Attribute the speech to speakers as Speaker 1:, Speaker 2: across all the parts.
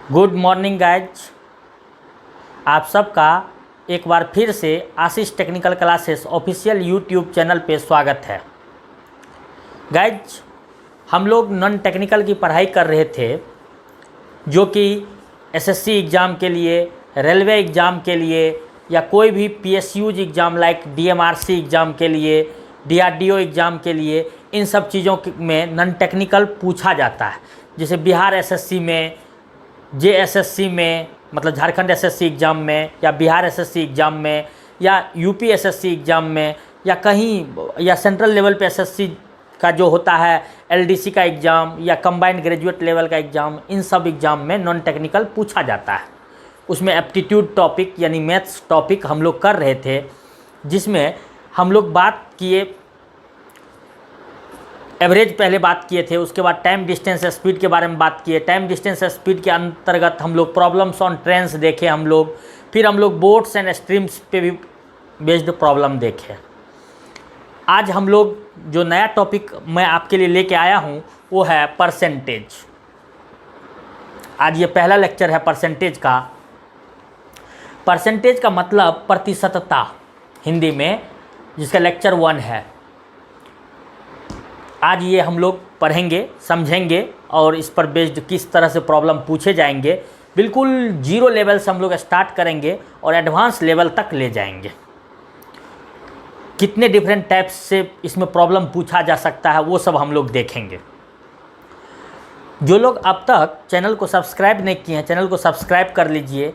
Speaker 1: Good morning guys. आप सबका एक बार फिर से Ashish technical classes official YouTube channel पे स्वागत है। गाइज, हम लोग नॉन टेक्निकल की पढ़ाई कर रहे थे जो कि एसएससी एग्ज़ाम के लिए, रेलवे एग्ज़ाम के लिए या कोई भी PSUs exam like DMRC exam के लिए, डीआरडीओ एग्ज़ाम के लिए, इन सब चीज़ों में नॉन टेक्निकल पूछा जाता है। जैसे बिहार एसएससी में, जेएसएससी में मतलब झारखंड एसएससी एग्ज़ाम में, या बिहार एसएससी एग्ज़ाम में, या यूपी एसएससी एग्ज़ाम में, या कहीं या सेंट्रल लेवल पे एसएससी का जो होता है एलडीसी का एग्ज़ाम या कंबाइंड ग्रेजुएट लेवल का एग्ज़ाम, इन सब एग्ज़ाम में नॉन टेक्निकल पूछा जाता है। उसमें एप्टीट्यूड टॉपिक यानी मैथ्स टॉपिक हम लोग कर रहे थे, जिसमें हम लोग बात किए एवरेज, पहले बात किए थे। उसके बाद टाइम डिस्टेंस स्पीड के बारे में बात किए। टाइम डिस्टेंस स्पीड के अंतर्गत हम लोग प्रॉब्लम्स ऑन ट्रेन्स देखे हम लोग। फिर हम लोग बोट्स एंड स्ट्रीम्स पे भी बेस्ड प्रॉब्लम देखे। आज हम लोग जो नया टॉपिक मैं आपके लिए लेके आया हूँ वो है परसेंटेज। आज ये पहला लेक्चर है परसेंटेज का। परसेंटेज का मतलब प्रतिशतता हिंदी में, जिसका लेक्चर 1 है। आज ये हम लोग पढ़ेंगे, समझेंगे और इस पर बेस्ड किस तरह से प्रॉब्लम पूछे जाएंगे। बिल्कुल जीरो लेवल से हम लोग स्टार्ट करेंगे और एडवांस लेवल तक ले जाएंगे। कितने डिफरेंट टाइप्स से इसमें प्रॉब्लम पूछा जा सकता है वो सब हम लोग देखेंगे। जो लोग अब तक चैनल को सब्सक्राइब नहीं किए हैं, चैनल को सब्सक्राइब कर लीजिए।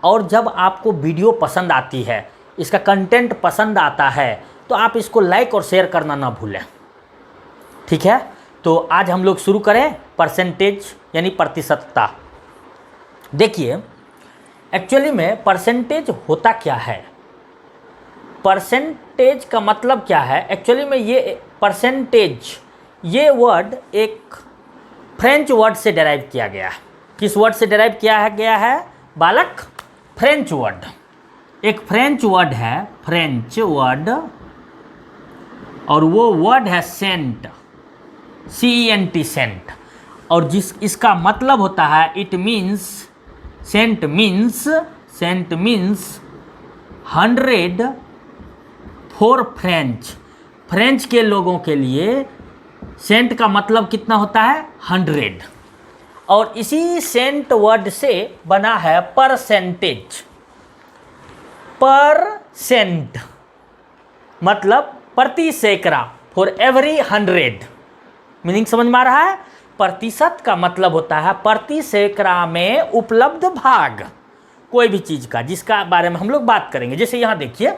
Speaker 1: और जब आपको वीडियो पसंद आती है, इसका कंटेंट पसंद आता है, तो आप इसको लाइक और शेयर करना ना भूलें, ठीक है। तो आज हम लोग शुरू करें परसेंटेज यानी प्रतिशतता। देखिए, एक्चुअली में परसेंटेज होता क्या है, परसेंटेज का मतलब क्या है। एक्चुअली में ये परसेंटेज, ये वर्ड एक फ्रेंच वर्ड से डेराइव किया गया है। किस वर्ड से डेराइव किया गया है बालक? French word. एक फ्रेंच वर्ड है, फ्रेंच वर्ड, और वो वर्ड है सेंट, CENT, सेंट। और इसका मतलब होता है, it means, cent means 100 for French. French के लोगों के लिए सेंट का मतलब कितना होता है? 100। और इसी सेंट वर्ड से बना है परसेंटेज। परसेंट मतलब प्रति सैकड़ा, फॉर एवरी 100। मीनिंग समझ में आ रहा है? प्रतिशत का मतलब होता है प्रति सैकड़ा में उपलब्ध भाग कोई भी चीज़ का, जिसका बारे में हम लोग बात करेंगे। जैसे यहाँ देखिए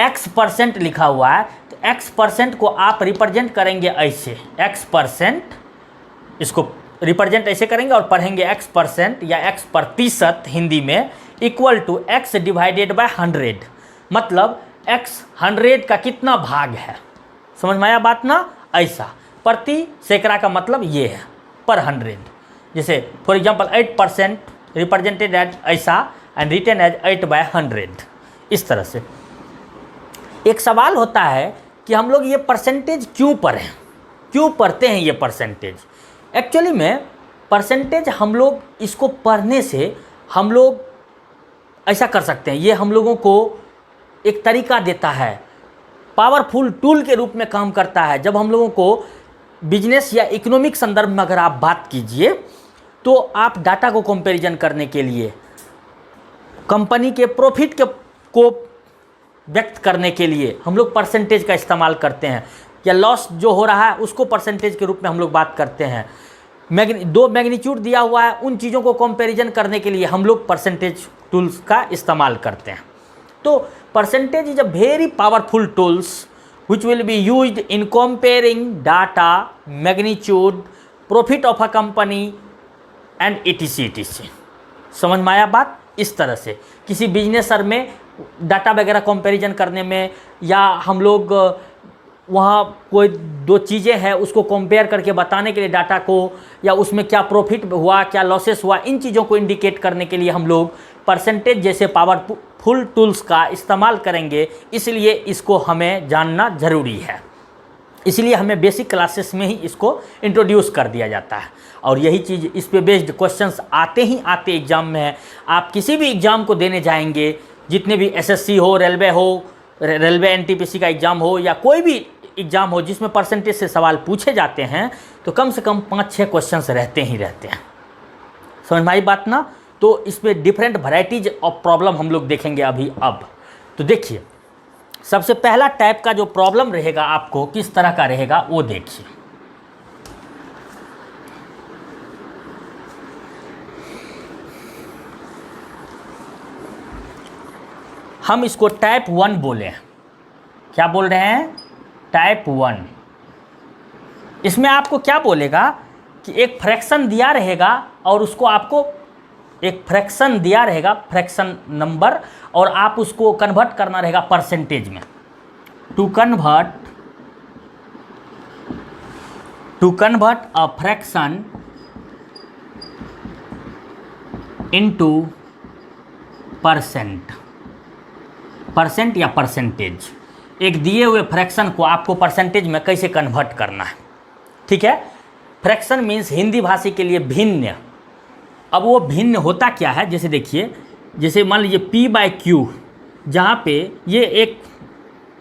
Speaker 1: X% लिखा हुआ है, तो X% को आप रिप्रेजेंट करेंगे ऐसे, X%, इसको रिप्रेजेंट ऐसे करेंगे और पढ़ेंगे X% या X प्रतिशत हिंदी में equal to X divided by 100। मतलब X 100 का कितना भाग है, समझ में आया बात ना? ऐसा प्रति सैकड़ा का मतलब ये है, पर 100। जैसे फॉर एग्जांपल 8% रिप्रेजेंटेड एज ऐसा एंड रिटन एज 8/100। इस तरह से एक सवाल होता है कि हम लोग ये परसेंटेज क्यों पढ़ें, क्यों पढ़ते हैं ये परसेंटेज। एक्चुअली में परसेंटेज हम लोग इसको पढ़ने से हम लोग ऐसा कर सकते हैं, ये हम लोगों को एक तरीका देता है, पावरफुल टूल के रूप में काम करता है। जब हम लोगों को बिजनेस या इकोनॉमिक संदर्भ में अगर आप बात कीजिए, तो आप डाटा को कंपैरिजन करने के लिए, कंपनी के प्रॉफिट को व्यक्त करने के लिए हम लोग परसेंटेज का इस्तेमाल करते हैं, या लॉस जो हो रहा है उसको परसेंटेज के रूप में हम लोग बात करते हैं। दो मैग्नीट्यूड दिया हुआ है, उन चीज़ों को कंपैरिजन करने के लिए हम लोग परसेंटेज टूल्स का इस्तेमाल करते हैं। तो percentage is a very powerful tools which will be used in comparing data, magnitude, profit of a company and etc. समझ में आया बात? इस तरह से किसी बिजनेसर में डाटा वगैरह कंपैरिजन करने में, या हम लोग वहाँ कोई दो चीज़ें हैं उसको कंपेयर करके बताने के लिए डाटा को, या उसमें क्या प्रॉफिट हुआ, क्या लॉसेस हुआ, इन चीज़ों को इंडिकेट करने के लिए हम लोग परसेंटेज जैसे पावरफुल टूल्स का इस्तेमाल करेंगे। इसलिए इसको हमें जानना ज़रूरी है। इसलिए हमें बेसिक क्लासेस में ही इसको इंट्रोड्यूस कर दिया जाता है। और यही चीज़ इस पे बेस्ड क्वेश्चंस आते ही आते एग्ज़ाम में है। आप किसी भी एग्ज़ाम को देने जाएंगे, जितने भी एसएससी हो, रेलवे एनटीपीसी का एग्ज़ाम हो या कोई भी एग्ज़ाम हो जिसमें परसेंटेज से सवाल पूछे जाते हैं, तो कम से कम 5-6 क्वेश्चंस रहते ही रहते हैं। समझ में आई बात ना? तो इसमें डिफरेंट वैरायटीज ऑफ प्रॉब्लम हम लोग देखेंगे अभी। अब तो देखिए, सबसे पहला टाइप का जो प्रॉब्लम रहेगा आपको किस तरह का रहेगा वो देखिए। हम इसको टाइप 1 बोले। क्या बोल रहे हैं? टाइप 1। इसमें आपको क्या बोलेगा कि एक फ्रैक्शन दिया रहेगा और उसको आपको एक फ्रैक्शन दिया रहेगा, फ्रैक्शन नंबर, और आप उसको कन्वर्ट करना रहेगा परसेंटेज में। To convert a fraction into percent या परसेंटेज। एक दिए हुए फ्रैक्शन को आपको परसेंटेज में कैसे कन्वर्ट करना है, ठीक है। फ्रैक्शन मीन्स हिंदी भाषी के लिए भिन्न। अब वो भिन्न होता क्या है, जैसे देखिए, जैसे मान लीजिए p/q, जहाँ पे ये एक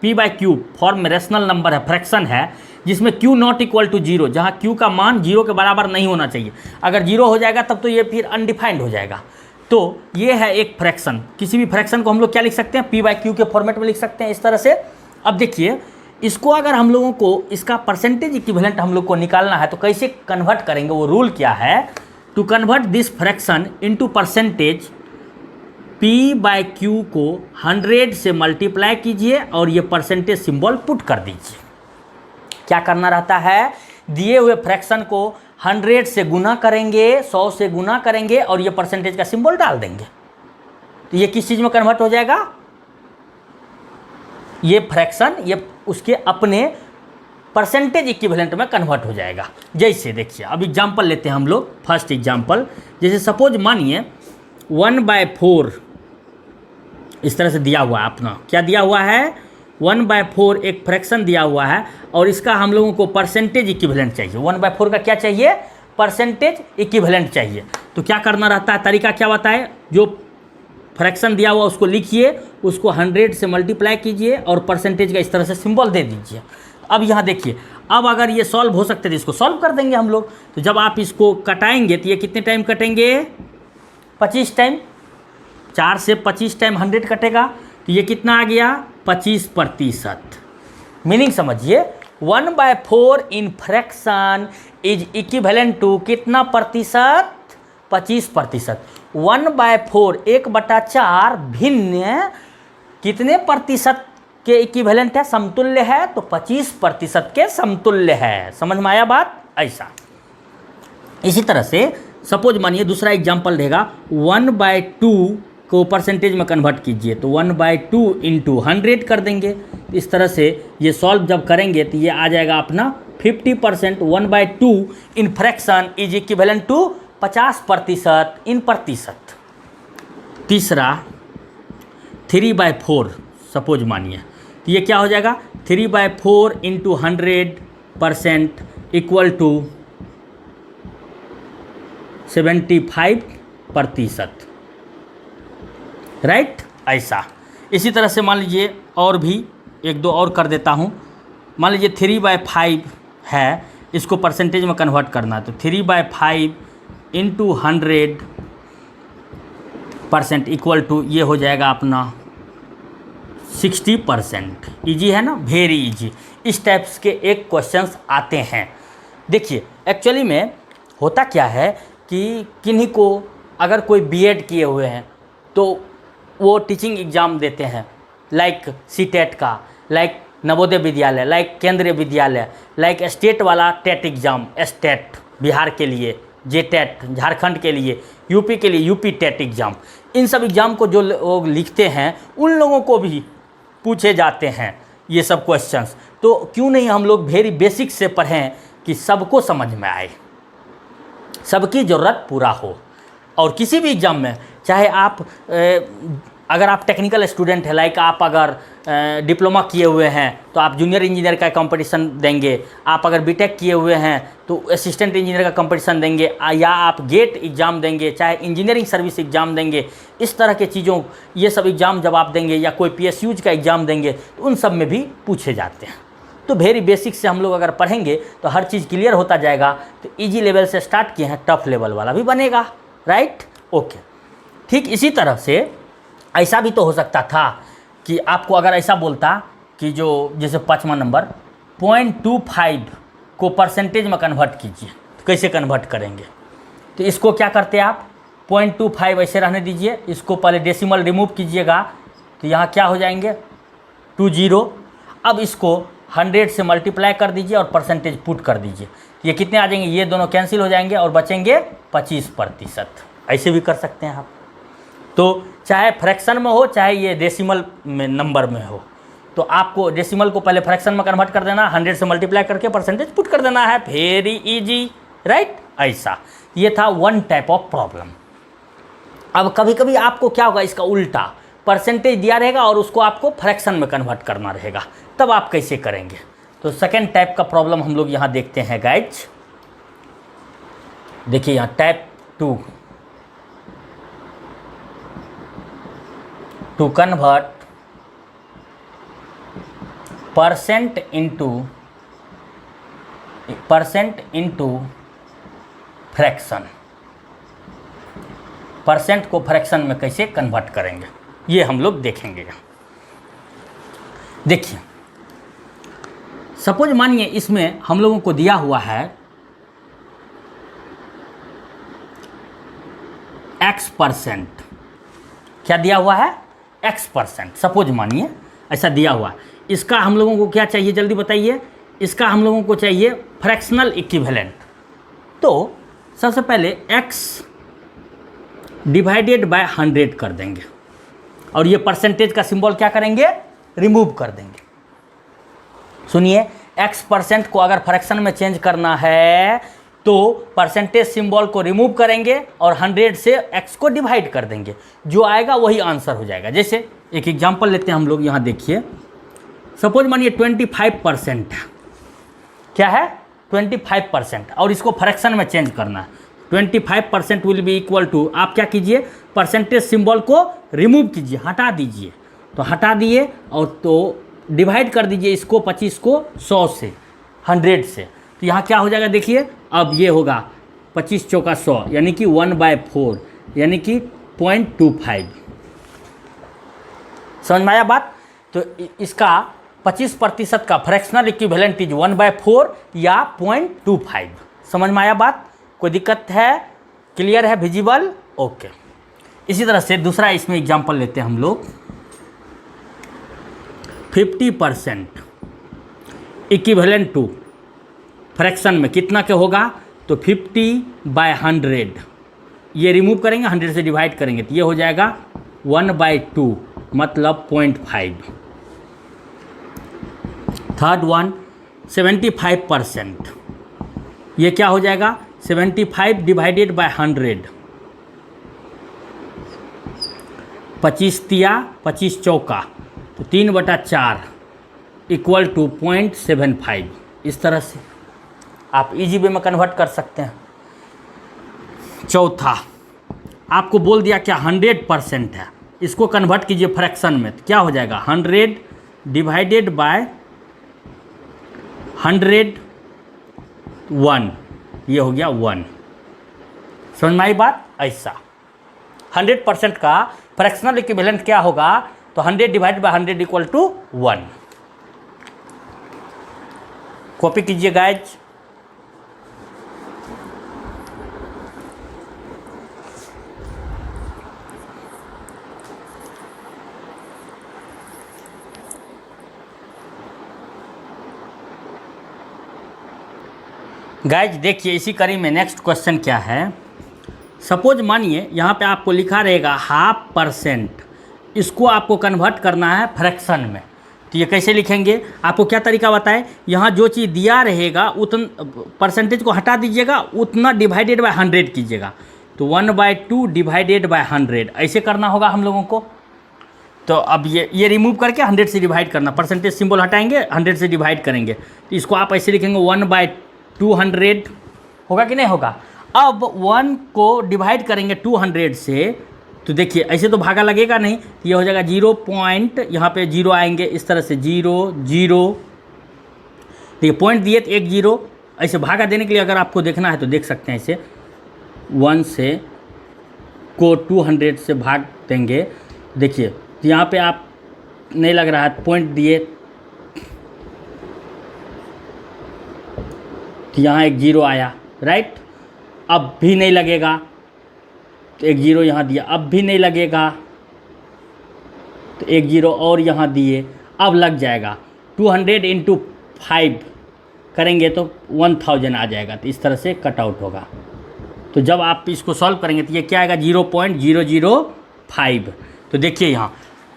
Speaker 1: p/q फॉर्म में रेशनल नंबर है, फ्रैक्शन है, जिसमें q नॉट इक्वल टू 0, जहाँ q का मान 0 के बराबर नहीं होना चाहिए। अगर 0 हो जाएगा तब तो ये फिर अनडिफाइंड हो जाएगा। तो ये है एक फ्रैक्शन। किसी भी फ्रैक्शन को हम लोग क्या लिख सकते हैं? p/q के फॉर्मेट में लिख सकते हैं इस तरह से। अब देखिए, इसको अगर हम लोगों को इसका परसेंटेज इक्विवेलेंट हम लोग को निकालना है तो कैसे कन्वर्ट करेंगे? वो रूल क्या है? To convert this fraction into percentage, p/q को 100 से मल्टीप्लाई कीजिए और ये परसेंटेज सिंबल पुट कर दीजिए। क्या करना रहता है? दिए हुए फ्रैक्शन को 100 से गुना करेंगे, 100 से गुना करेंगे और ये परसेंटेज का सिंबल डाल देंगे। तो ये किस चीज़ में कन्वर्ट हो जाएगा? ये फ्रैक्शन ये उसके अपने परसेंटेज इक्विवेलेंट में कन्वर्ट हो जाएगा। जैसे देखिए, अब एग्जांपल लेते हैं हम लोग। फर्स्ट एग्जांपल, जैसे सपोज मानिए 1/4 इस तरह से दिया हुआ है। अपना क्या दिया हुआ है? 1/4 एक फ्रैक्शन दिया हुआ है और इसका हम लोगों को परसेंटेज इक्विवेलेंट चाहिए। 1/4 का क्या चाहिए? परसेंटेज इक्विवेलेंट चाहिए। तो क्या करना रहता है? तरीका क्या बताए? जो फ्रैक्शन दिया हुआ उसको लिखिए, उसको 100 से मल्टीप्लाई कीजिए और परसेंटेज का इस तरह से सिंबल दे दीजिए। अब यहाँ देखिए, अब अगर ये सॉल्व हो सकते थे, इसको सॉल्व कर देंगे हम लोग। तो जब आप इसको कटाएंगे तो ये कितने टाइम कटेंगे? 25 टाइम। 4 से 25 टाइम 100 कटेगा तो ये कितना आ गया? 25%। मीनिंग समझिए, 1/4 in fraction is equivalent to कितना प्रतिशत? 25%। 1/4 1/4 भिन्न कितने प्रतिशत के इक्विवेलेंट है? समतुल्य है। तो 25% के समतुल्य है। समझ में आया बात? ऐसा। इसी तरह से सपोज मानिए दूसरा एग्जांपल रहेगा, 1/2 को परसेंटेज में कन्वर्ट कीजिए। तो 1/2 इंटू 100 कर देंगे। इस तरह से ये सॉल्व जब करेंगे तो ये आ जाएगा अपना 50%। 1/2 in fraction is equivalent to 50% in प्रतिशत। तीसरा 3/4 सपोज मानिए, तो ये क्या हो जाएगा? 3/4 इंटू 100% इक्वल टू 75%। राइट? ऐसा। इसी तरह से मान लीजिए और भी एक दो और कर देता हूँ। मान लीजिए 3/5 है, इसको परसेंटेज में कन्वर्ट करना है। तो 3/5 इंटू 100% इक्वल टू ये हो जाएगा अपना 60%। ईजी है ना? Very easy. इस टाइप्स के एक क्वेश्चंस आते हैं। देखिए, एक्चुअली में होता क्या है कि किन्हीं को अगर कोई बीएड किए हुए हैं तो वो टीचिंग एग्ज़ाम देते हैं, लाइक सीटेट का, लाइक नवोदय विद्यालय, लाइक केंद्रीय विद्यालय, लाइक स्टेट वाला टेट एग्ज़ाम, स्टेट बिहार के लिए, जेटेट झारखंड के लिए, यूपी के लिए यूपी टेट एग्ज़ाम। इन सब एग्ज़ाम को जो लोग लिखते हैं उन लोगों को भी पूछे जाते हैं ये सब क्वेश्चंस। तो क्यों नहीं हम लोग वेरी बेसिक से पढ़ें कि सबको समझ में आए, सबकी ज़रूरत पूरा हो। और किसी भी एग्ज़ाम में, चाहे आप अगर आप टेक्निकल स्टूडेंट है, लाइक आप अगर डिप्लोमा किए हुए हैं तो आप जूनियर इंजीनियर का कंपटीशन देंगे, आप अगर बीटेक किए हुए हैं तो असिस्टेंट इंजीनियर का कंपटीशन देंगे, या आप गेट एग्ज़ाम देंगे, चाहे इंजीनियरिंग सर्विस एग्ज़ाम देंगे। इस तरह के चीज़ों, ये सब एग्ज़ाम जब आप देंगे या कोई PSUज का एग्ज़ाम देंगे तो उन सब में भी पूछे जाते हैं। तो वेरी बेसिक से हम लोग अगर पढ़ेंगे तो हर चीज़ क्लियर होता जाएगा। तो ईजी लेवल से स्टार्ट किए हैं, टफ लेवल वाला भी बनेगा, राइट, ओके। ठीक इसी तरह से ऐसा भी तो हो सकता था कि आपको अगर ऐसा बोलता कि जो जैसे 5वां नंबर 0.25 को परसेंटेज में कन्वर्ट कीजिए, तो कैसे कन्वर्ट करेंगे? तो इसको क्या करते हैं आप, 0.25 ऐसे रहने दीजिए, इसको पहले डेसिमल रिमूव कीजिएगा तो यहाँ क्या हो जाएंगे 20। अब इसको 100 से मल्टीप्लाई कर दीजिए और परसेंटेज पुट कर दीजिए, तो ये कितने आ जाएंगे, ये दोनों कैंसिल हो जाएंगे और बचेंगे 25%। ऐसे भी कर सकते हैं आप। तो चाहे फ्रैक्शन में हो चाहे ये डेसिमल में नंबर में हो, तो आपको डेसिमल को पहले फ्रैक्शन में कन्वर्ट कर देना, 100 से मल्टीप्लाई करके परसेंटेज पुट कर देना है, वेरी इजी, राइट। ऐसा ये था वन टाइप ऑफ प्रॉब्लम। अब कभी कभी आपको क्या होगा, इसका उल्टा परसेंटेज दिया रहेगा और उसको आपको फ्रैक्शन में कन्वर्ट करना रहेगा, तब आप कैसे करेंगे? तो सेकेंड टाइप का प्रॉब्लम हम लोग यहाँ देखते हैं गाइज। देखिए यहाँ type 2, to convert percent into fraction. Percent को फ्रैक्शन में कैसे कन्वर्ट करेंगे ये हम लोग देखेंगे। देखिए सपोज मानिए इसमें हम लोगों को दिया हुआ है X%। क्या दिया हुआ है, X%। सपोज मानिए ऐसा दिया हुआ है। इसका हम लोगों को क्या चाहिए, जल्दी बताइए। इसका हम लोगों को चाहिए फ्रैक्शनल इक्विवेलेंट। तो सबसे पहले X डिवाइडेड बाय 100 कर देंगे और ये परसेंटेज का सिंबल क्या करेंगे, रिमूव कर देंगे। सुनिए, X% को अगर फ्रैक्शन में चेंज करना है तो परसेंटेज सिंबल को रिमूव करेंगे और 100 से X को डिवाइड कर देंगे, जो आएगा वही आंसर हो जाएगा। जैसे एक एग्जांपल लेते हैं हम लोग, यहाँ देखिए। सपोज मानिए 25% है, क्या है 25%, और इसको फ्रैक्शन में चेंज करना है। 25% विल बी इक्वल टू, आप क्या कीजिए, परसेंटेज सिंबल को रिमूव कीजिए, हटा दीजिए। तो हटा दिए और तो डिवाइड कर दीजिए इसको 25 को 100 से, 100 से। तो यहाँ क्या हो जाएगा देखिए, अब ये होगा 25 चौका 100 यानी कि 1/4 यानी कि 0.25। समझ में आया बात? तो इसका 25% का फ्रैक्शनल इक्विवेलेंट इज 1/4 या 0.25। समझ में आया बात? कोई दिक्कत है, क्लियर है, विजिबल, ओके। इसी तरह से दूसरा इसमें एग्जांपल लेते हैं हम लोग। 50% इक्विवेलेंट टू फ्रैक्शन में कितना के होगा, तो 50/100। ये रिमूव करेंगे, 100 से डिवाइड करेंगे तो ये हो जाएगा 1/2 मतलब 0.5। थर्ड वन 75%, ये क्या हो जाएगा 75 डिवाइडेड बाय 100। 25 तिया 25 चौका तो 3/4 इक्वल टू 0.75। इस तरह से आप इजी वे में कन्वर्ट कर सकते हैं। चौथा आपको बोल दिया क्या 100% है, इसको कन्वर्ट कीजिए फ्रैक्शन में, तो क्या हो जाएगा 100 डिवाइडेड बाय 101, ये हो गया 1। समझ में आई बात? ऐसा 100% का फ्रैक्शनल इक्विवेलेंट क्या होगा, तो 100 divide by 100 equal to 1। Copy कीजिए गाइज। गाइज देखिए इसी कड़ी में नेक्स्ट क्वेश्चन क्या है। सपोज मानिए यहाँ पे आपको लिखा रहेगा 0.5%, इसको आपको कन्वर्ट करना है फ्रैक्शन में। तो ये कैसे लिखेंगे, आपको क्या तरीका बताएं। यहाँ जो चीज़ दिया रहेगा उतना परसेंटेज को हटा दीजिएगा, उतना डिवाइडेड बाय 100 कीजिएगा। तो 1/2 डिवाइडेड बाय 100 ऐसे करना होगा हम लोगों को। तो अब ये रिमूव करके 100 से डिवाइड करना, परसेंटेज सिंबल हटाएंगे, 100 से डिवाइड करेंगे, तो इसको आप ऐसे लिखेंगे 1/200, होगा कि नहीं होगा। अब 1 को डिवाइड करेंगे 200 से, तो देखिए ऐसे तो भागा लगेगा नहीं, तो ये हो जाएगा 0 पॉइंट, यहाँ पे 0 आएंगे इस तरह से 0 0, तो ये पॉइंट दिए तो 1 0, ऐसे भागा देने के लिए अगर आपको देखना है तो देख सकते हैं, ऐसे 1 से को 200 से भाग देंगे, देखिए तो यहाँ पे आप नहीं लग रहा है, पॉइंट दिए तो यहाँ 1 0 आया, राइट। अब भी नहीं लगेगा, तो 1 0 यहाँ दिया, अब भी नहीं लगेगा, तो 1 0 और यहाँ दिए, अब लग जाएगा। 200 × 5 करेंगे तो 1000 आ जाएगा, तो इस तरह से कट आउट होगा। तो जब आप इसको सॉल्व करेंगे तो ये क्या आएगा 0.005। तो देखिए यहाँ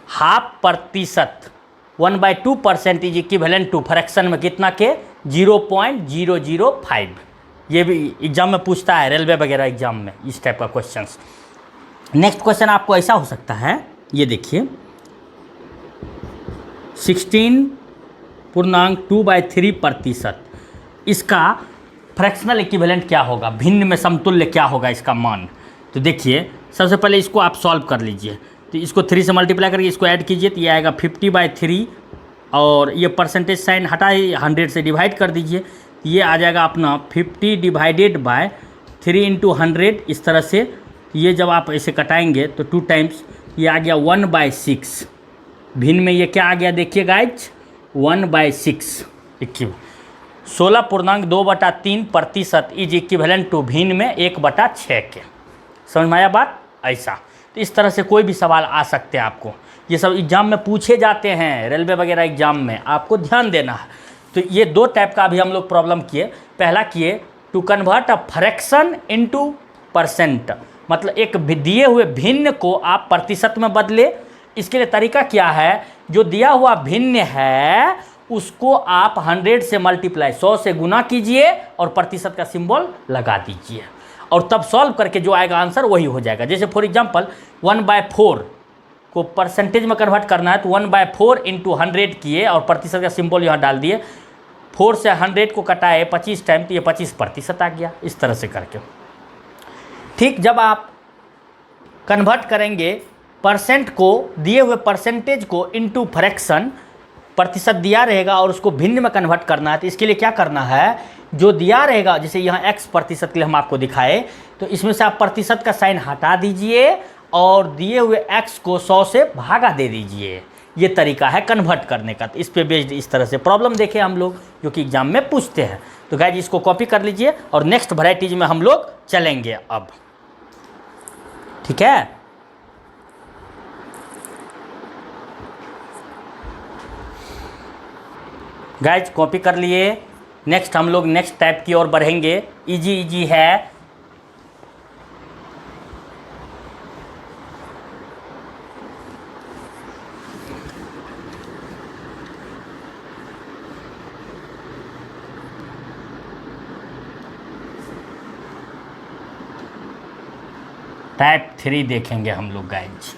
Speaker 1: 0.5%, 1/2% इज इक्विवेलेंट टू फ्रैक्शन में कितना के 0.005। ये भी एग्जाम में पूछता है, रेलवे वगैरह एग्जाम में इस टाइप का क्वेश्चंस। नेक्स्ट क्वेश्चन आपको ऐसा हो सकता है, ये देखिए 16.2/3%, इसका फ्रैक्शनल इक्विवेलेंट क्या होगा, भिन्न में समतुल्य क्या होगा इसका मान। तो देखिए सबसे पहले इसको आप सॉल्व कर लीजिए, तो इसको 3 से मल्टीप्लाई करके इसको ऐड कीजिए, तो ये आएगा 50/3, और ये परसेंटेज साइन हटा 100 से डिवाइड कर दीजिए, ये आ जाएगा अपना 50 डिवाइडेड बाय 3 × 100, इस तरह से। ये जब आप ऐसे कटाएंगे तो 2 टाइम्स ये आ गया 1/6, भिन्न में ये क्या आ गया देखिए गाइज 1/6, 16.2/3% इज इक्विवेलेंट टू भिन्न में 1/6 के। समझ में आया बात, ऐसा। तो इस तरह से कोई भी सवाल आ सकते हैं आपको, ये सब एग्जाम में पूछे जाते हैं, रेलवे वगैरह एग्जाम में, आपको ध्यान देना है। तो ये 2 टाइप का अभी हम लोग प्रॉब्लम किए। पहला किए to convert a fraction into percent, मतलब एक दिए हुए भिन्न को आप प्रतिशत में बदले। इसके लिए तरीका क्या है, जो दिया हुआ भिन्न है उसको आप 100 से मल्टीप्लाई 100 से गुना कीजिए और प्रतिशत का सिंबल लगा दीजिए, और तब सॉल्व करके जो आएगा आंसर वही हो जाएगा। जैसे फॉर एग्जांपल 1/4 को परसेंटेज में कन्वर्ट करना है, तो 1/4 × 100 किए और प्रतिशत का सिंबल यहाँ डाल दिए, 4 से 100 को कटाए 25 टाइम, तो ये 25% आ गया, इस तरह से करके। ठीक, जब आप कन्वर्ट करेंगे परसेंट को, दिए हुए परसेंटेज को इनटू फ्रैक्शन, प्रतिशत दिया रहेगा और उसको भिन्न में कन्वर्ट करना है, तो इसके लिए क्या करना है, जो दिया रहेगा, जैसे यहाँ x% के लिए हम आपको दिखाए, तो इसमें से आप प्रतिशत का साइन हटा दीजिए और दिए हुए x को 100 से भागा दे दीजिए। ये तरीका है कन्वर्ट करने का। तो इस पे बेस्ड इस तरह से प्रॉब्लम देखे हम लोग, जो कि एग्जाम में पूछते हैं। तो गाइज इसको कॉपी कर लीजिए और नेक्स्ट वैरायटीज में हम लोग चलेंगे अब, ठीक है। गाइज कॉपी कर लिए, नेक्स्ट हम लोग नेक्स्ट टाइप की ओर बढ़ेंगे। इजी है। टाइप 3 देखेंगे हम लोग गाइज।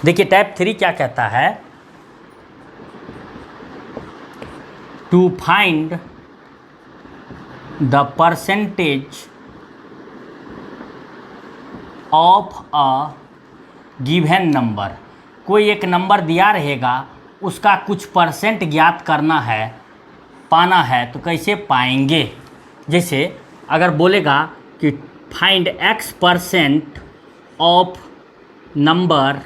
Speaker 1: देखिए टाइप 3 क्या कहता है, to find the percentage of a given number, कोई एक नंबर दिया रहेगा, उसका कुछ परसेंट ज्ञात करना है, पाना है, तो कैसे पाएंगे। जैसे अगर बोलेगा कि find x% of number,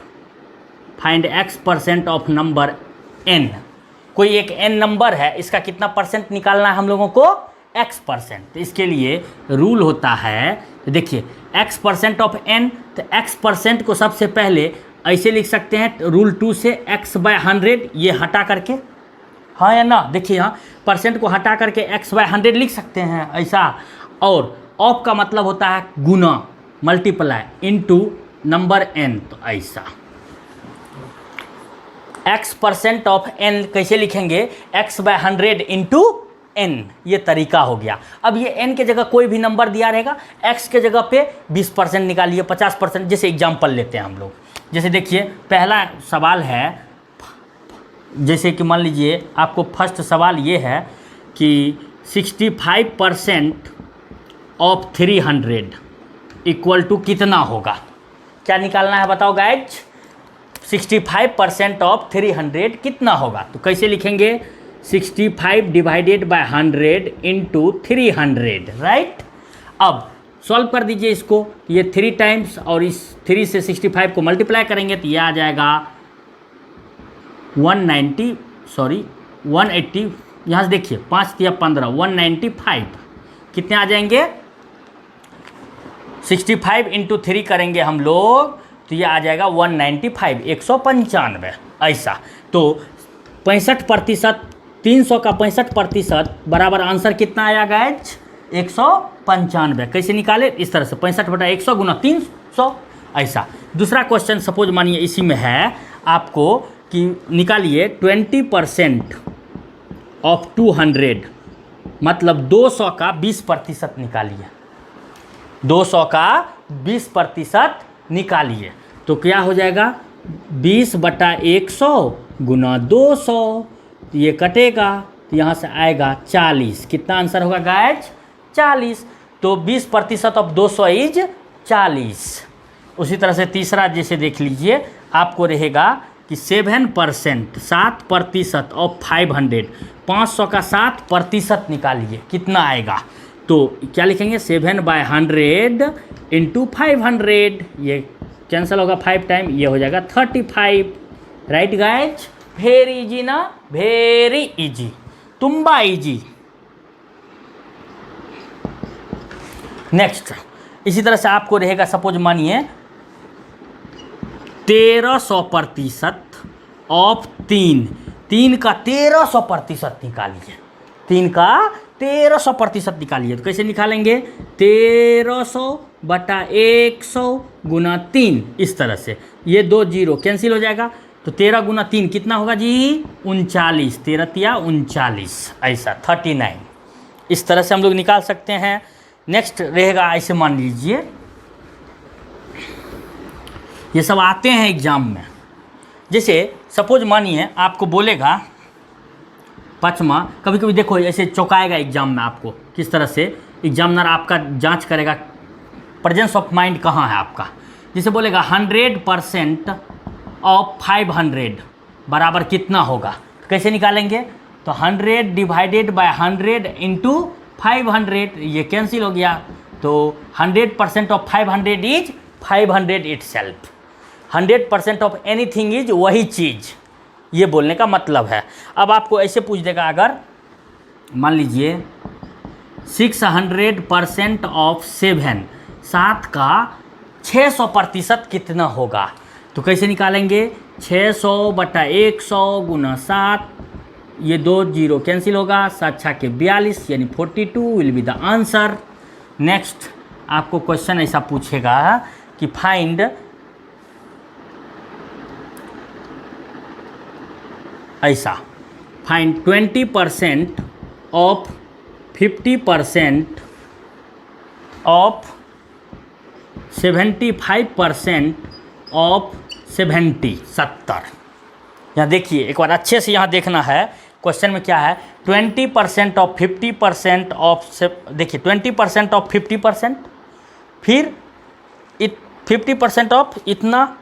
Speaker 1: find x% of number n, कोई एक n नंबर है, इसका कितना परसेंट निकालना है हम लोगों को, x%। तो इसके लिए रूल होता है, तो देखिए x% ऑफ n, तो x% को सबसे पहले ऐसे लिख सकते हैं रूल 2 से, x/100 ये हटा करके, हाँ या ना, देखिए यहाँ परसेंट को हटा करके x/100 लिख सकते हैं ऐसा। और ऑफ का मतलब होता है गुना, मल्टीप्लाई, इनटू नंबर n, तो ऐसा x% ऑफ n कैसे लिखेंगे, x/100 इंटू n, ये तरीका हो गया। अब ये n के जगह कोई भी नंबर दिया रहेगा, x के जगह पे 20% निकालिए, 50%, जैसे एग्जाम्पल लेते हैं हम लोग, जैसे देखिए पहला सवाल है, जैसे कि मान लीजिए आपको फर्स्ट सवाल ये है कि 65% ऑफ 300 इक्वल टू कितना होगा। क्या निकालना है बताओ गाइज। 65% ऑफ 300 कितना होगा, तो कैसे लिखेंगे 65 डिवाइडेड बाय 100 इंटू 300, राइट। अब सॉल्व कर दीजिए इसको, ये 3 टाइम्स और इस 3 से 65 को मल्टीप्लाई करेंगे तो ये आ जाएगा 180, यहाँ से देखिए 5 या 15, 195 कितने आ जाएंगे। 65 इंटू 3 करेंगे हम लोग तो ये आ जाएगा 195, 195 ऐसा। तो 65%, 300 का 65% बराबर आंसर कितना आया गाइज 195। कैसे निकाले, इस तरह से 65/100 गुना 300 ऐसा। दूसरा क्वेश्चन सपोज मानिए इसी में है आपको कि निकालिए 20% ऑफ 200, मतलब 200 का 20% निकालिए, 200 का 20% निकालिए तो क्या हो जाएगा 20/100 गुना 200, ये कटेगा तो यहाँ से आएगा 40। कितना आंसर होगा गाइज 40। तो 20% ऑफ 200 इज 40। उसी तरह से तीसरा जैसे देख लीजिए आपको रहेगा कि 7%, 7% ऑफ 500, 500 का 7% निकालिए कितना आएगा। तो क्या लिखेंगे 7/100 इंटू 500, ये कैंसिल होगा 5 टाइम, ये हो जाएगा 35, राइट गाइज। वेरी इजी ना, वेरी इजी, तुम्बा इजी। नेक्स्ट इसी तरह से आपको रहेगा सपोज मानिए 1300% ऑफ 3 का 1300% निकालिए, 3 का 1300% निकालिए तो कैसे निकालेंगे 1300/100 गुना 3, इस तरह से ये 2 जीरो कैंसिल हो जाएगा तो 13 गुना 3 कितना होगा जी 39, 13 39 ऐसा 39। इस तरह से हम लोग निकाल सकते हैं। नेक्स्ट रहेगा ऐसे मान लीजिए ये सब आते हैं एग्जाम में, जैसे सपोज मानिए आपको बोलेगा पाँचवा, कभी कभी देखो ऐसे चौंकाएगा एग्जाम में आपको, किस तरह से एग्जामिनर आपका जांच करेगा प्रेजेंस ऑफ माइंड कहाँ है आपका। जैसे बोलेगा 100% ऑफ 500 बराबर कितना होगा, कैसे निकालेंगे तो 100 डिवाइडेड बाय 100 इंटू 500, ये कैंसिल हो गया तो 100% of 500 is 500 itself. 100% of anything is वही चीज़, ये बोलने का मतलब है। अब आपको ऐसे पूछ देगा अगर मान लीजिए 600% ऑफ 7, 7 का 600% कितना होगा, तो कैसे निकालेंगे 600/100 गुना 7, ये 2 जीरो कैंसिल होगा, 7 6 के 42 यानी 42 will be the answer. Next आपको क्वेश्चन ऐसा पूछेगा कि फाइंड ऐसा, फाइंड 20% ऑफ 50% ऑफ 75% ऑफ 70। यहाँ देखिए एक बार अच्छे से यहाँ देखना है क्वेश्चन में क्या है। 20% ऑफ 50% ऑफ, देखिए 20% ऑफ 50%, फिर 50% ऑफ इतना,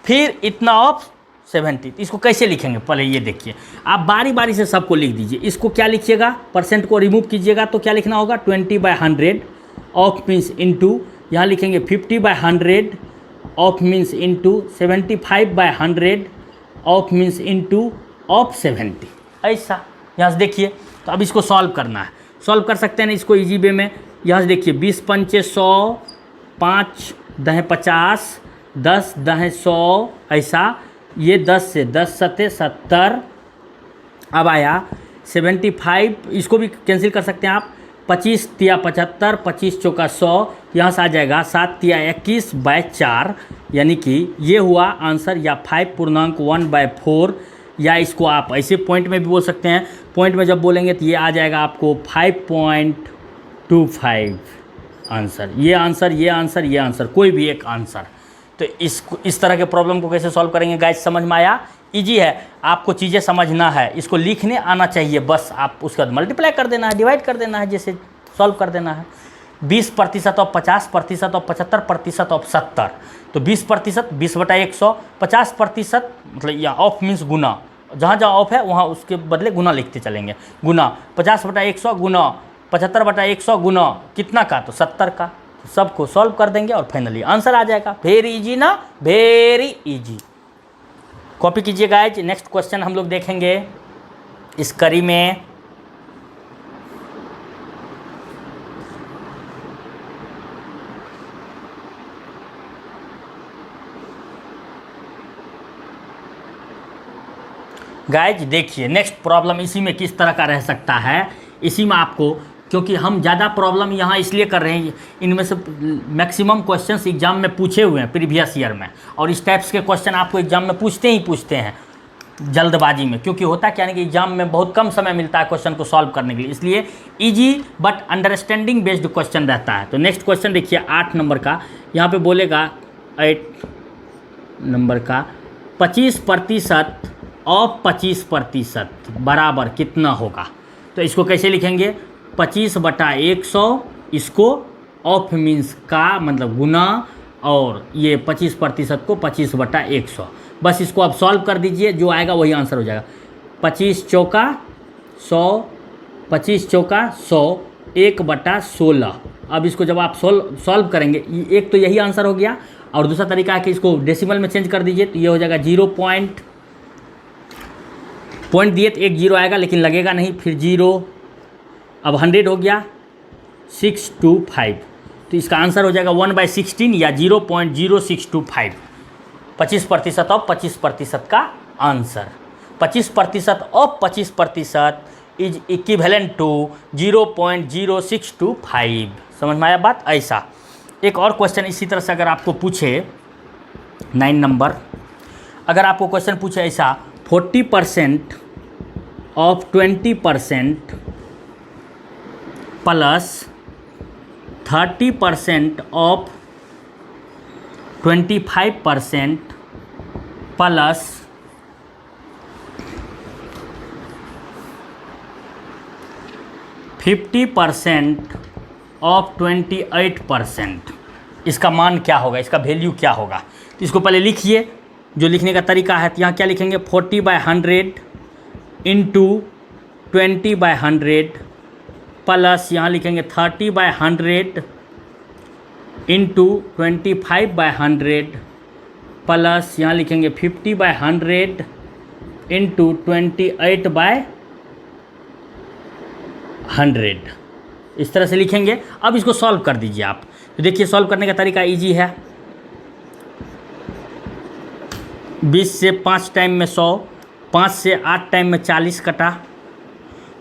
Speaker 1: फिर इतना ऑफ 70। इसको कैसे लिखेंगे पहले ये देखिए, आप बारी बारी से सबको लिख दीजिए। इसको क्या लिखिएगा, परसेंट को रिमूव कीजिएगा तो क्या लिखना होगा 20/100 ऑफ मीन्स इंटू, यहाँ लिखेंगे 50/100 of means into 75/100 of means into of 70 ऐसा। यहाँ से देखिए तो अब इसको सॉल्व करना है, सॉल्व कर सकते हैं ना इसको इजी वे में। यहाँ से देखिए 20 पंचे 100, 5 दहें 50, 10 दहें 100 ऐसा, ये 10 से 10 सते 70। अब आया 75, इसको भी कैंसिल कर सकते हैं आप, 25 तिया 75, 25 चौका 100, यहाँ से आ जाएगा 7 तिया 21/4, यानी कि ये हुआ आंसर, या 5.1/4, या इसको आप ऐसे पॉइंट में भी बोल सकते हैं। पॉइंट में जब बोलेंगे तो ये आ जाएगा आपको 5.25 आंसर। ये आंसर, ये आंसर, ये आंसर, कोई भी एक आंसर तो इस तरह के प्रॉब्लम को कैसे सॉल्व करेंगे गाइस, समझ में आया? इजी है, आपको चीज़ें समझना है, इसको लिखने आना चाहिए, बस आप उसके बाद मल्टीप्लाई कर देना है, डिवाइड कर देना है, जैसे सॉल्व कर देना है। 20% ऑफ 50% ऑफ 75% ऑफ 70, तो 20% 20/100, 50% मतलब या ऑफ मीन्स गुना, जहाँ जहाँ ऑफ है वहाँ उसके बदले गुना लिखते चलेंगे, गुना 50/100 गुना 75/100 गुना कितना का, तो 70 का। सबको सॉल्व कर देंगे और फाइनली आंसर आ जाएगा। वेरी इजी ना, वेरी इजी। कॉपी कीजिए गाइज। नेक्स्ट क्वेश्चन हम लोग देखेंगे इस कड़ी में। गाइज देखिए नेक्स्ट प्रॉब्लम इसी में किस तरह का रह सकता है। इसी में आपको, क्योंकि हम ज़्यादा प्रॉब्लम यहाँ इसलिए कर रहे हैं, इनमें से मैक्सिमम क्वेश्चंस एग्जाम में पूछे हुए हैं प्रीवियस ईयर में, और इस टाइप्स के क्वेश्चन आपको एग्जाम में पूछते हैं जल्दबाजी में, क्योंकि होता क्या है कि एग्जाम में बहुत कम समय मिलता है क्वेश्चन को सॉल्व करने के लिए, इसलिए easy but understanding based question रहता है। तो नेक्स्ट क्वेश्चन देखिए 8 नंबर का, यहाँ पे बोलेगा 8 नंबर का 25% ऑफ 25% बराबर कितना होगा। तो इसको कैसे लिखेंगे, 25/100, इसको ऑफ मीन्स का मतलब गुना, और ये 25% को 25/100, बस इसको आप सॉल्व कर दीजिए, जो आएगा वही आंसर हो जाएगा। 25 चौका 100, 25 चौका 100, 1/16। अब इसको जब आप सॉल्व करेंगे, एक तो यही आंसर हो गया, और दूसरा तरीका है कि इसको डेसिमल में चेंज कर दीजिए, तो ये हो जाएगा 0 पॉइंट दिए तो एक 0 आएगा, लेकिन लगेगा नहीं, फिर 0, अब 100 हो गया 625, तो इसका आंसर हो जाएगा 1/16 या 0.0625। 25% ऑफ 25% का answer, 25% of 25% is equivalent to 0.0625। समझ में आया बात? ऐसा एक और क्वेश्चन इसी तरह से अगर आपको पूछे 9 नंबर, अगर आपको क्वेश्चन पूछे ऐसा, 40% of 20% plus 30% of 25% plus 50% of 28%, इसका मान क्या होगा, इसका वैल्यू क्या होगा। तो इसको पहले लिखिए, जो लिखने का तरीका है, तो यहाँ क्या लिखेंगे, 40/100 इंटू 20/100 प्लस यहाँ लिखेंगे 30/100 इंटू 25/100 प्लस यहाँ लिखेंगे 50/100 इंटू 28/100। इस तरह से लिखेंगे। अब इसको सॉल्व कर दीजिए आप। तो देखिए सॉल्व करने का तरीका इजी है। 20 से 5 टाइम में 100, 5 से 8 टाइम में 40 कटा,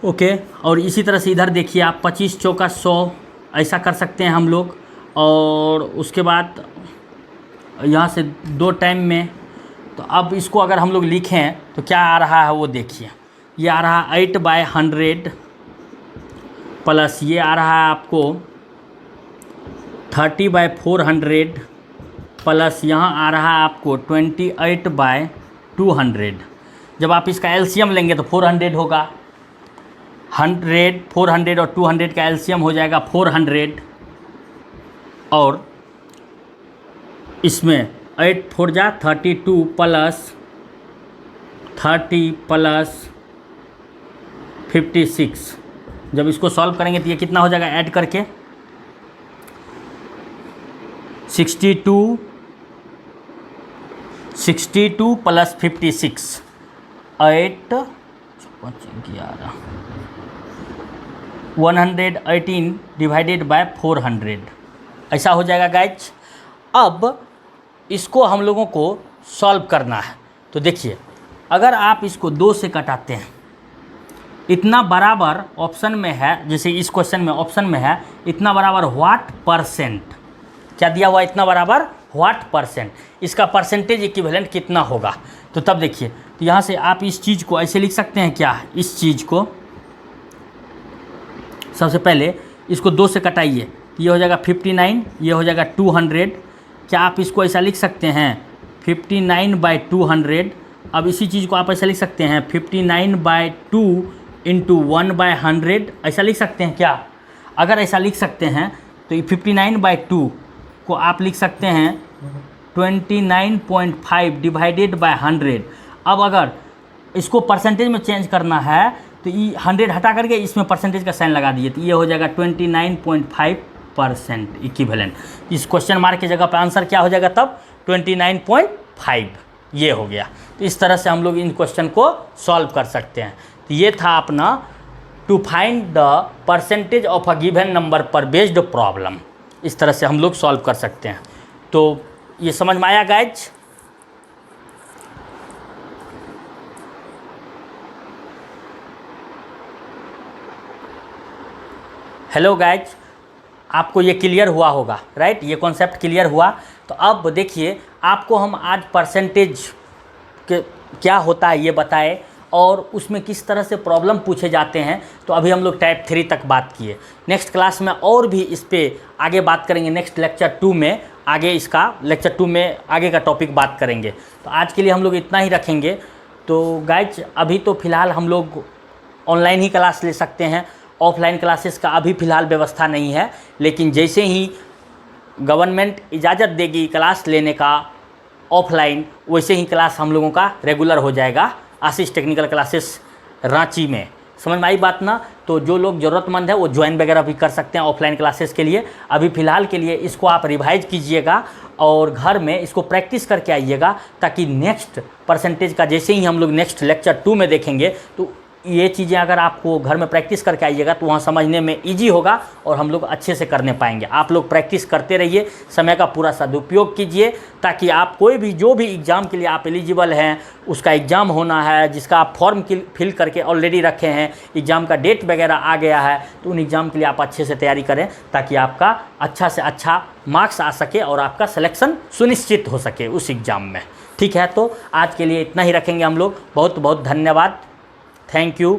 Speaker 1: ओके। और इसी तरह से इधर देखिए आप 25 चौका 100, ऐसा कर सकते हैं हम लोग। और उसके बाद यहाँ से 2 टाइम में, तो अब इसको अगर हम लोग लिखें तो क्या आ रहा है वो देखिए। ये आ रहा है 8/100 प्लस ये आ रहा है आपको 30/400 प्लस यहाँ आ रहा है आपको 28/200। जब आप इसका एलसीएम लेंगे तो 400 होगा। 100, 400 और 200 का एलसीएम हो जाएगा 400। और इसमें 8 4 जा 32 प्लस 30 प्लस 56। जब इसको सॉल्व करेंगे तो ये कितना हो जाएगा ऐड करके 62 प्लस 56, 8 11 118 डिवाइडेड बाय 400, ऐसा हो जाएगा गाइज। अब इसको हम लोगों को सॉल्व करना है। तो देखिए अगर आप इसको 2 से कटाते हैं, इतना बराबर ऑप्शन में है, जैसे इस क्वेश्चन में ऑप्शन में है इतना बराबर व्हाट परसेंट, क्या दिया हुआ इतना बराबर व्हाट परसेंट, इसका परसेंटेज इक्विवेलेंट कितना होगा। तो तब देखिए, तो यहाँ से आप इस चीज़ को ऐसे लिख सकते हैं क्या, इस चीज़ को सबसे पहले इसको 2 से कटाइए, ये हो जाएगा 59, ये हो जाएगा 200, क्या आप इसको ऐसा लिख सकते हैं 59/200। अब इसी चीज़ को आप ऐसा लिख सकते हैं 59/2 × 1/100, ऐसा लिख सकते हैं क्या? अगर ऐसा लिख सकते हैं तो ये 59/2 को आप लिख सकते हैं 29.5 / 100। अब अगर इसको परसेंटेज में चेंज करना है तो ये 100 हटा करके इसमें परसेंटेज का साइन लगा दीजिए, तो ये हो जाएगा 29.5% इक्विवेलेंट। इस क्वेश्चन मार्क की जगह पर आंसर क्या हो जाएगा तब? 29.5। ये हो गया। तो इस तरह से हम लोग इन क्वेश्चन को सॉल्व कर सकते हैं। तो ये था अपना to find the percentage of a given number पर बेस्ड प्रॉब्लम। इस तरह से हम लोग सॉल्व कर सकते हैं। तो ये समझ में आया गाइज? हेलो गाइज, आपको ये क्लियर हुआ होगा, राइट? ये कॉन्सेप्ट क्लियर हुआ। तो अब देखिए, आपको हम आज परसेंटेज के क्या होता है ये बताए और उसमें किस तरह से प्रॉब्लम पूछे जाते हैं। तो अभी हम लोग टाइप 3 तक बात किए। नेक्स्ट क्लास में और भी इस पर आगे बात करेंगे। नेक्स्ट लेक्चर 2 में आगे इसका लेक्चर 2 में आगे का टॉपिक बात करेंगे। तो आज के लिए हम लोग इतना ही रखेंगे। तो गाइज, अभी तो फ़िलहाल हम लोग ऑनलाइन ही क्लास ले सकते हैं, ऑफलाइन क्लासेस का अभी फ़िलहाल व्यवस्था नहीं है। लेकिन जैसे ही गवर्नमेंट इजाज़त देगी क्लास लेने का ऑफलाइन, वैसे ही क्लास हम लोगों का रेगुलर हो जाएगा आशीष टेक्निकल क्लासेस रांची में। समझ में आई बात ना? तो जो लोग ज़रूरतमंद है वो ज्वाइन वगैरह भी कर सकते हैं ऑफलाइन क्लासेस के लिए। अभी फ़िलहाल के लिए इसको आप रिवाइज कीजिएगा और घर में इसको प्रैक्टिस करके आइएगा, ताकि नेक्स्ट परसेंटेज का जैसे ही हम लोग नेक्स्ट लेक्चर 2 में देखेंगे तो ये चीज़ें अगर आपको घर में प्रैक्टिस करके आइएगा तो वहाँ समझने में इजी होगा और हम लोग अच्छे से करने पाएंगे। आप लोग प्रैक्टिस करते रहिए, समय का पूरा सदुपयोग कीजिए, ताकि आप कोई भी जो भी एग्ज़ाम के लिए आप एलिजिबल हैं, उसका एग्ज़ाम होना है, जिसका आप फॉर्म फिल करके ऑलरेडी रखे हैं, एग्ज़ाम का डेट वगैरह आ गया है, तो उन एग्ज़ाम के लिए आप अच्छे से तैयारी करें, ताकि आपका अच्छा से अच्छा मार्क्स आ सके और आपका सिलेक्शन सुनिश्चित हो सके उस एग्ज़ाम में। ठीक है, तो आज के लिए इतना ही रखेंगे हम लोग। बहुत बहुत धन्यवाद। Thank you.